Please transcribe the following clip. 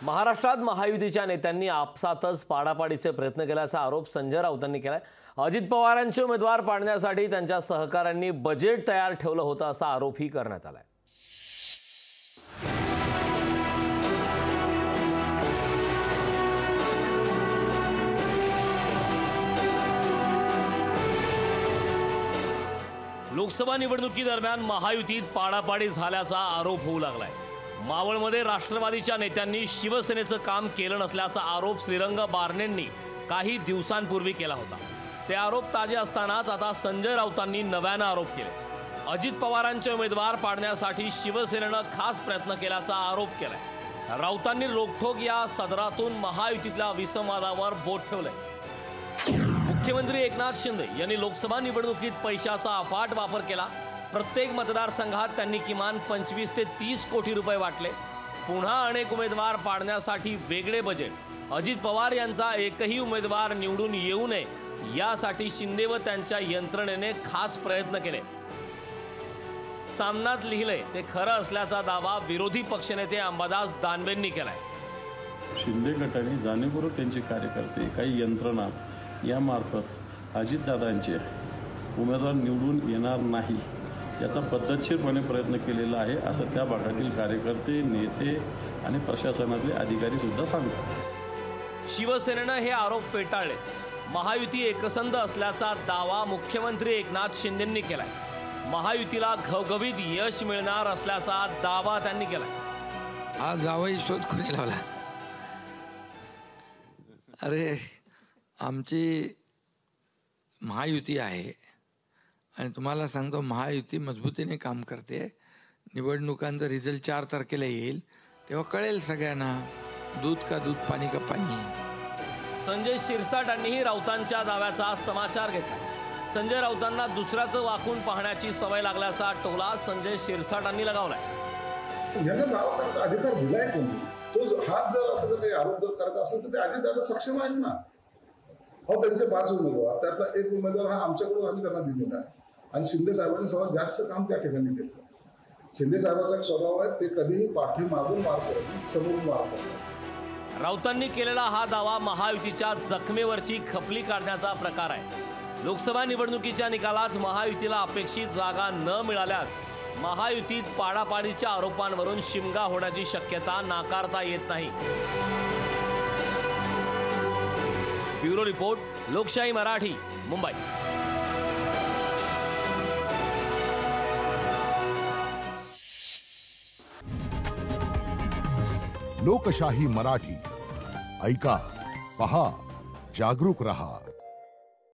महाराष्ट्रात महायुतीच्या नेत्यांनी आपसातच पाडापाडीचे प्रयत्न केल्याचा आरोप संजय राऊतांनी केलाय। अजित पवारांचे उमेदवार पाडण्यासाठी त्यांच्या सहकाऱ्यांनी बजेट तयार ठेवलं होतं असा आरोपही करण्यात आलाय। लोकसभा निवडणुकीदरम्यान महायुतीत पाडापाडी झाल्याचा आरोप होऊ लागलाय। मावळमध्ये राष्ट्रवादीच्या नेत्यांनी शिवसेनेचं काम केलं नसल्याचा आरोप श्रीरंग बारणेंनी काही दिवसांपूर्वी केला होता। ते आरोप ताजे असतानाच आता संजय राऊतांनी नव्यानं आरोप केले। अजित पवारांचे उमेदवार पाडण्यासाठी शिवसेनेनं खास प्रयत्न केल्याचा आरोप केलाय। राऊतांनी रोखठोक या सदरातून महायुतीतल्या विसंवादावर बोट ठेवलंय। मुख्यमंत्री एकनाथ शिंदे यांनी लोकसभा निवडणुकीत पैशाचा अफाट वापर केला। प्रत्येक मतदारसंघात त्यांनी किमान 25 ते 30 कोटी रुपये वाटले। पुन्हा अनेक उमेदवार पाडण्यासाठी वेगळे बजेट। अजित पवार यांचा एकही उमेदवार निवडून येऊ नये यासाठी शिंदे व त्यांच्या यंत्रणेने खास प्रयत्न केले। सामनात लिहिलंय ते खरं असल्याचा दावा विरोधी पक्षनेते अंबादास दानवेंनी केलाय। शिंदे गटाने जाणीवपूर्वक त्यांचे कार्यकर्ते काही यंत्रणा यामार्फत अजितदादांचे उमेदवार निवडून येणार नाही याचा पद्धतशीरपणे प्रयत्न केलेला आहे असं त्या भागातील कार्यकर्ते, नेते आणि प्रशासनातले अधिकारी सुद्धा सांगतात। शिवसेनेनं हे आरोप फेटाळले। महायुती एकसंध असल्याचा दावा मुख्यमंत्री एकनाथ शिंदेंनी केलाय। महायुतीला घवघवीत यश मिळणार असल्याचा दावा त्यांनी केलाय। हा जावई शोध कोणी लावला? अरे आमची महायुती आहे आणि तुम्हाला सांगतो महायुती मजबूतीने काम करते। निवडणुकांचा रिझल्ट 4 तारखेला येईल तेव्हा कळेल सगळ्यांना दूध का दूध पाणी का पाणी। संजय शिरसाटांनीही राऊतांच्या दाव्याचा समाचार घेतला। संजय राऊतांना दुसऱ्याचं वाकून पाहण्याची सवय लागल्याचा टोला संजय शिरसाटांनी लगावलाय। यांना दावा करण्याचा अधिकार दिलाय कोणी? तो हात जर असं काही आरोप जर करत असेल तर ते अजितदादा सक्षम आहेत ना। हो, त्यांचे 5 उमेदवार त्यातला एक उमेदवार हा आमच्याकडून आम्ही त्यांना दिलेला आहे आणि शिंदे साहेबांनी सर्वात जास्त काम त्या ठिकाणी केलं। शिंदे साहेबांचा एक स्वभाव आहे, ते कधीही पाठीमागून मार करत नाही, समोरून मार करतात। राऊतांनी केलेला हा दावा महायुतीच्या जखमेवरची खपली काढण्याचा प्रकार आहे। लोकसभा निवडणुकीच्या निकालात महायुतीला अपेक्षित जागा न मिळाल्यास महायुतीत पाडापाडीच्या आरोपांवरून शिमगा होण्याची शक्यता नाकारता येत नाही। ब्युरो रिपोर्ट, लोकशाही मराठी, मुंबई। लोकशाही मराठी ऐका, पहा, जागरूक रहा।